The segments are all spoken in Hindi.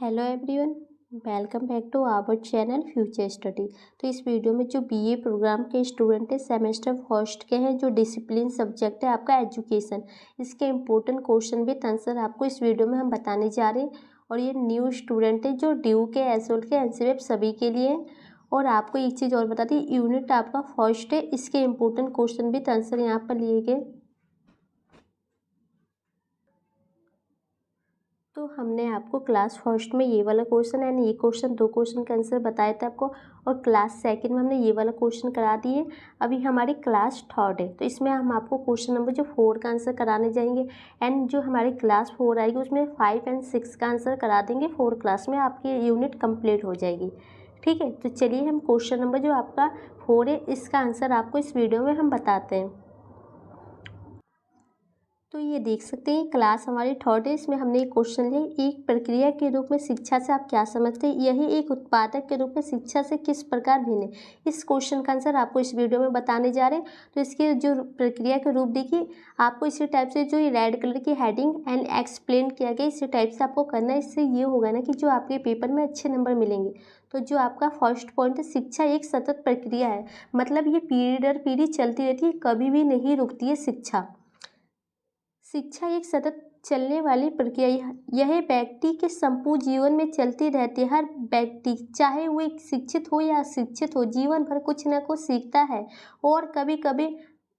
Hello everyone, welcome back to our channel future study. तो इस वीडियो में जो बीए प्रोग्राम के स्टूडेंट है सेमेस्टर फर्स्ट के हैं, जो डिसिप्लिन सब्जेक्ट है आपका एजुकेशन, इसके इम्पोर्टेंट क्वेश्चन विद आंसर आपको इस वीडियो में हम बताने जा रहे हैं। और ये न्यू स्टूडेंट है जो ड्यू के एसओल के एनसीवेप सभी के लिए है। और आपको एक चीज़ और बता दी, यूनिट आपका फर्स्ट है, इसके इम्पोर्टेंट क्वेश्चन विद आंसर यहाँ पर लिए गए। तो हमने आपको क्लास फर्स्ट में ये वाला क्वेश्चन यानी ये क्वेश्चन, दो क्वेश्चन का आंसर बताया था आपको, और क्लास सेकंड में हमने ये वाला क्वेश्चन करा दिए। अभी हमारी क्लास थर्ड है, तो इसमें हम आपको क्वेश्चन नंबर जो 4 का आंसर कराने जाएंगे। एंड जो हमारी क्लास 4 आएगी उसमें 5 एंड 6 का आंसर करा देंगे। 4 क्लास में आपकी यूनिट कंप्लीट हो जाएगी। ठीक है, तो चलिए हम क्वेश्चन नंबर जो आपका 4 है इसका आंसर आपको इस वीडियो में हम बताते हैं। तो ये देख सकते हैं क्लास हमारी थर्ड है, इसमें हमने एक क्वेश्चन लिया, एक प्रक्रिया के रूप में शिक्षा से आप क्या समझते हैं, यही एक उत्पादक के रूप में शिक्षा से किस प्रकार भिन्न है। इस क्वेश्चन का आंसर आपको इस वीडियो में बताने जा रहे हैं। तो इसके जो प्रक्रिया के रूप देखिए, आपको इसी टाइप से जो ये रेड कलर की हेडिंग एंड एक्सप्लेन किया गया, इसी टाइप से आपको करना है। इससे ये होगा ना कि जो आपके पेपर में अच्छे नंबर मिलेंगे। तो जो आपका फर्स्ट पॉइंट है, शिक्षा एक सतत प्रक्रिया है, मतलब ये पीढ़ी दर पीढ़ी चलती रहती है, कभी भी नहीं रुकती है शिक्षा। शिक्षा एक सतत चलने वाली प्रक्रिया, यह व्यक्ति के संपूर्ण जीवन में चलती रहती है। हर व्यक्ति चाहे वो एक शिक्षित हो या अशिक्षित हो, जीवन भर कुछ न कुछ सीखता है और कभी कभी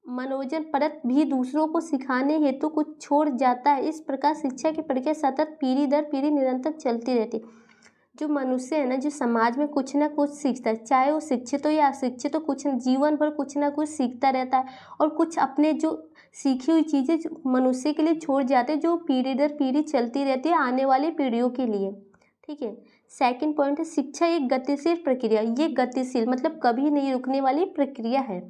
मनोरंजन परत भी दूसरों को सिखाने हेतु कुछ छोड़ जाता है। इस प्रकार शिक्षा की प्रक्रिया सतत पीढ़ी दर पीढ़ी निरंतर चलती रहती है। जो मनुष्य है ना, जो समाज में कुछ ना कुछ सीखता है, चाहे वो शिक्षित हो या अशिक्षित हो, कुछ जीवन भर कुछ ना कुछ सीखता रहता है और कुछ अपने जो सीखी हुई चीज़ें मनुष्य के लिए छोड़ जाते हैं, जो पीढ़ी दर पीढ़ी चलती रहती है आने वाली पीढ़ियों के लिए। ठीक है, सेकंड पॉइंट है, शिक्षा एक गतिशील प्रक्रिया। ये गतिशील मतलब कभी नहीं रुकने वाली प्रक्रिया है।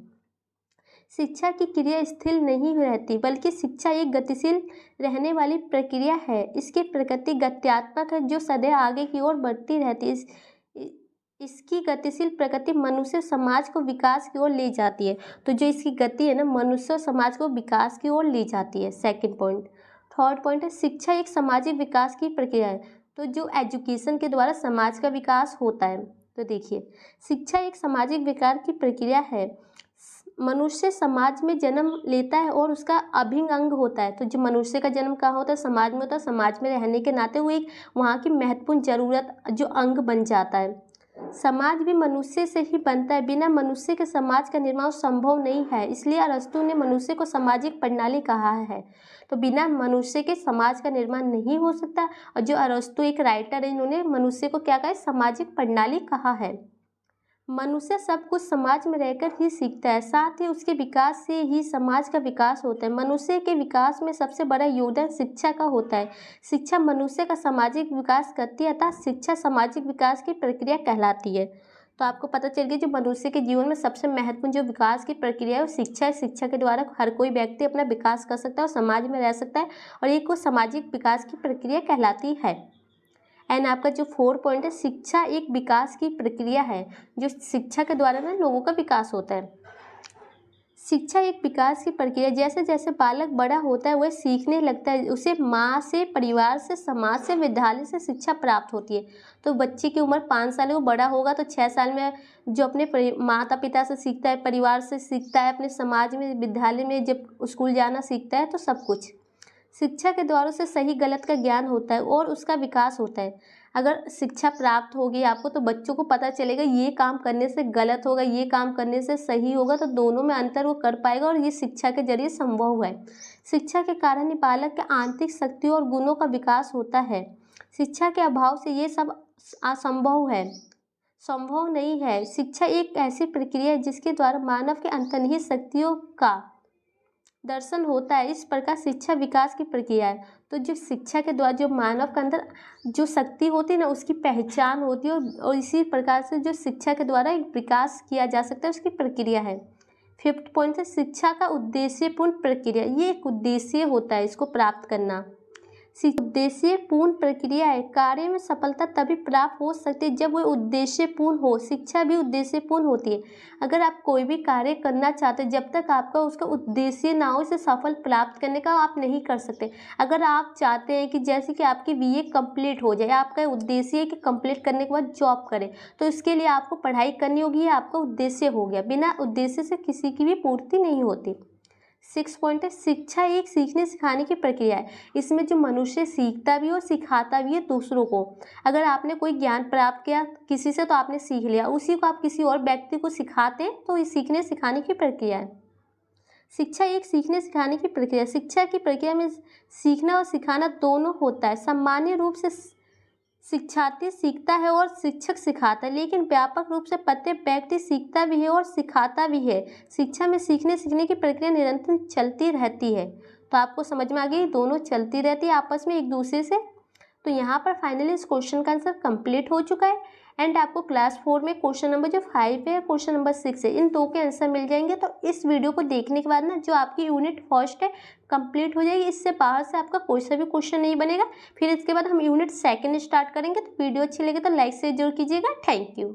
शिक्षा की क्रिया स्थिर नहीं रहती, बल्कि शिक्षा एक गतिशील रहने वाली प्रक्रिया है। इसकी प्रकृति गत्यात्मक है, जो सदैव आगे की ओर बढ़ती रहती है। इसकी गतिशील प्रकृति मनुष्य समाज को विकास की ओर ले जाती है। तो जो इसकी गति है ना, मनुष्य समाज को विकास की ओर ले जाती है। Second point. थर्ड पॉइंट है, शिक्षा एक सामाजिक विकास की प्रक्रिया है। तो जो एजुकेशन के द्वारा समाज का विकास होता है। तो देखिए, शिक्षा एक सामाजिक विकास की प्रक्रिया है। मनुष्य समाज में जन्म लेता है और उसका अभिन्न अंग होता है। तो जो मनुष्य का जन्म कहाँ होता है, समाज में होता है। समाज में रहने के नाते वो एक वहाँ की महत्वपूर्ण जरूरत जो अंग बन जाता है। समाज भी मनुष्य से ही बनता है, बिना मनुष्य के समाज का निर्माण संभव नहीं है। इसलिए अरस्तु ने मनुष्य को सामाजिक प्रणाली कहा है। तो बिना मनुष्य के समाज का निर्माण नहीं हो सकता। और जो अरस्तु एक राइटर है, इन्होंने मनुष्य को क्या कहा है, सामाजिक प्रणाली कहा है। मनुष्य सब कुछ समाज में रहकर ही सीखता है, साथ ही उसके विकास से ही समाज का विकास होता है। मनुष्य के विकास में सबसे बड़ा योगदान शिक्षा का होता है। शिक्षा मनुष्य का सामाजिक विकास करती है, अतः शिक्षा सामाजिक विकास की प्रक्रिया कहलाती है। तो आपको पता चल गया, जो मनुष्य के जीवन में सबसे महत्वपूर्ण जो विकास की प्रक्रिया है वो शिक्षा है। शिक्षा के द्वारा हर कोई व्यक्ति अपना विकास कर सकता है और समाज में रह सकता है, और ये को सामाजिक विकास की प्रक्रिया कहलाती है। एंड आपका जो 4 पॉइंट है, शिक्षा एक विकास की प्रक्रिया है। जो शिक्षा के द्वारा ना लोगों का विकास होता है। शिक्षा एक विकास की प्रक्रिया, जैसे जैसे बालक बड़ा होता है वह सीखने लगता है, उसे माँ से, परिवार से, समाज से, विद्यालय से शिक्षा प्राप्त होती है। तो बच्चे की उम्र 5 साल है, वो बड़ा होगा तो 6 साल में जो अपने माता पिता से सीखता है, परिवार से सीखता है, अपने समाज में, विद्यालय में जब स्कूल जाना सीखता है, तो सब कुछ शिक्षा के द्वारा से सही गलत का ज्ञान होता है और उसका विकास होता है। अगर शिक्षा प्राप्त होगी आपको, तो बच्चों को पता चलेगा ये काम करने से गलत होगा, ये काम करने से सही होगा, तो दोनों में अंतर वो कर पाएगा, और ये शिक्षा के जरिए संभव है। शिक्षा के कारण ही बालक के आंतरिक शक्तियों और गुणों का विकास होता है। शिक्षा के अभाव से ये सब असंभव है, संभव नहीं है। शिक्षा एक ऐसी प्रक्रिया है जिसके द्वारा मानव के अंतर्निहित शक्तियों का दर्शन होता है। इस प्रकार शिक्षा विकास की प्रक्रिया है। तो जो शिक्षा के द्वारा जो मानव के अंदर जो शक्ति होती है ना, उसकी पहचान होती है, और इसी प्रकार से जो शिक्षा के द्वारा एक विकास किया जा सकता है, उसकी प्रक्रिया है। 5th पॉइंट है, शिक्षा का उद्देश्यपूर्ण प्रक्रिया। ये एक उद्देश्य होता है इसको प्राप्त करना। उद्देश्य पूर्ण प्रक्रिया है। कार्य में सफलता तभी प्राप्त हो सकती है जब वह उद्देश्य पूर्ण हो। शिक्षा भी उद्देश्य पूर्ण होती है। अगर आप कोई भी कार्य करना चाहते हैं, जब तक आपका उसका उद्देश्य ना हो, उसे सफल प्राप्त करने का आप नहीं कर सकते। अगर आप चाहते हैं कि जैसे कि आपकी बीए कंप्लीट हो जाए, आपका उद्देश्य है कि कंप्लीट करने के बाद जॉब करें, तो इसके लिए आपको पढ़ाई करनी होगी। ये आपका उद्देश्य हो गया। बिना उद्देश्य से किसी की भी पूर्ति नहीं होती। 6 पॉइंट है, शिक्षा एक सीखने सिखाने की प्रक्रिया है। इसमें जो मनुष्य सीखता भी और सिखाता भी है दूसरों को। अगर आपने कोई ज्ञान प्राप्त किया किसी से तो आपने सीख लिया, उसी को आप किसी और व्यक्ति को सिखाते हैं तो ये सीखने सिखाने की प्रक्रिया है। शिक्षा एक सीखने सिखाने की प्रक्रिया। शिक्षा की प्रक्रिया में सीखना और सिखाना दोनों होता है। सामान्य रूप से शिक्षार्थी सीखता है और शिक्षक सिखाता है, लेकिन व्यापक रूप से प्रत्येक व्यक्ति सीखता भी है और सिखाता भी है। शिक्षा में सीखने सीखने की प्रक्रिया निरंतर चलती रहती है। तो आपको समझ में आ गई, दोनों चलती रहती है आपस में एक दूसरे से। तो यहाँ पर फाइनली इस क्वेश्चन का आंसर कंप्लीट हो चुका है। एंड आपको क्लास 4 में क्वेश्चन नंबर जो 5 है, क्वेश्चन नंबर 6 है, इन दो के आंसर मिल जाएंगे। तो इस वीडियो को देखने के बाद ना जो आपकी यूनिट फर्स्ट है कंप्लीट हो जाएगी। इससे बाहर से आपका कोई सा भी क्वेश्चन नहीं बनेगा। फिर इसके बाद हम यूनिट सेकंड स्टार्ट करेंगे। तो वीडियो अच्छी लगे तो लाइक शेयर जरूर कीजिएगा। Thank you.